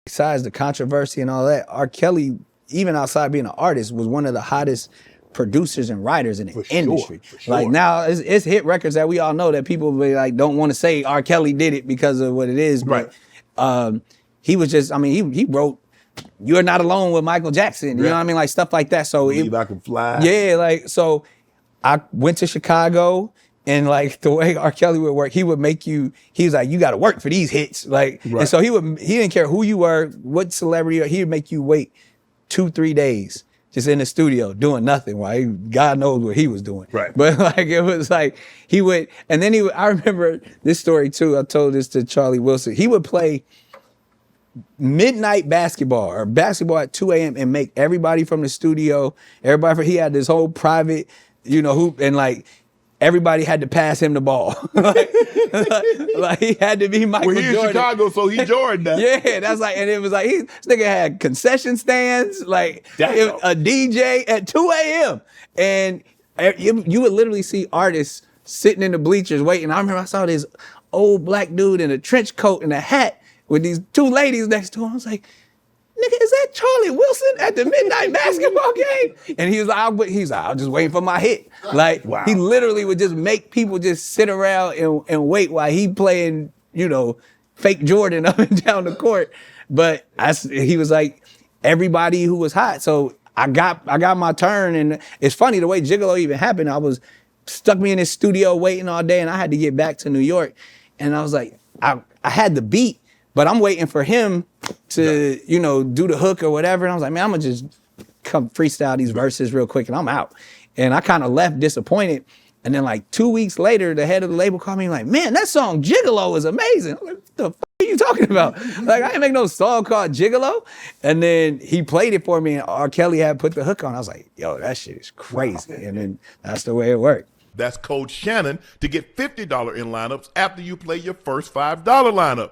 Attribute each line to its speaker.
Speaker 1: besides the controversy and all that, R. Kelly, even outside being an artist, was one of the hottest producers and writers in the industry.
Speaker 2: Sure.
Speaker 1: Like now, it's hit records that we all know that people be like don't want to say R. Kelly did it because of what it is, but he was just. I mean, he wrote "You're Not Alone" with Michael Jackson. You know what I mean, like stuff like that. So
Speaker 2: Believe I Can Fly.
Speaker 1: Yeah, like so. I went to Chicago. And like the way R. Kelly would work, he would make you, he was like, you got to work for these hits. Like, and so he didn't care who you were, what celebrity, he would make you wait 2-3 days just in the studio doing nothing while God knows what he was doing.
Speaker 2: Right.
Speaker 1: But like, it was like, he would, and then I remember this story too. I told this to Charlie Wilson. He would play midnight basketball or basketball at 2 a.m. and make everybody from the studio, he had this whole private, hoop and like, everybody had to pass him the ball. like he had to be Michael Jordan.
Speaker 2: Well, he in Chicago, so he Jordan now.
Speaker 1: Yeah, that's like, and it was like, this nigga had concession stands, like a DJ at 2 a.m. And you would literally see artists sitting in the bleachers waiting. I remember I saw this old black dude in a trench coat and a hat with these 2 ladies next to him. I was like, nigga, is that Charlie Wilson at the midnight basketball game? And he was like, I was just waiting for my hit. Like, he literally would just make people just sit around and wait while he playing, fake Jordan up and down the court. But he was like, everybody who was hot. So I got my turn. And it's funny, the way Gigolo even happened, stuck me in this studio waiting all day and I had to get back to New York. And I was like, I had the beat, but I'm waiting for him to, do the hook or whatever. And I was like, man, I'm gonna just come freestyle these verses real quick and I'm out. And I kind of left disappointed. And then like 2 weeks later, the head of the label called me like, man, that song Gigolo is amazing. I'm like, what the f are you talking about? Like, I didn't make no song called Gigolo. And then he played it for me and R. Kelly had put the hook on. I was like, yo, that shit is crazy. And then that's the way it worked.
Speaker 2: That's code Shannon to get $50 in lineups after you play your first $5 lineup.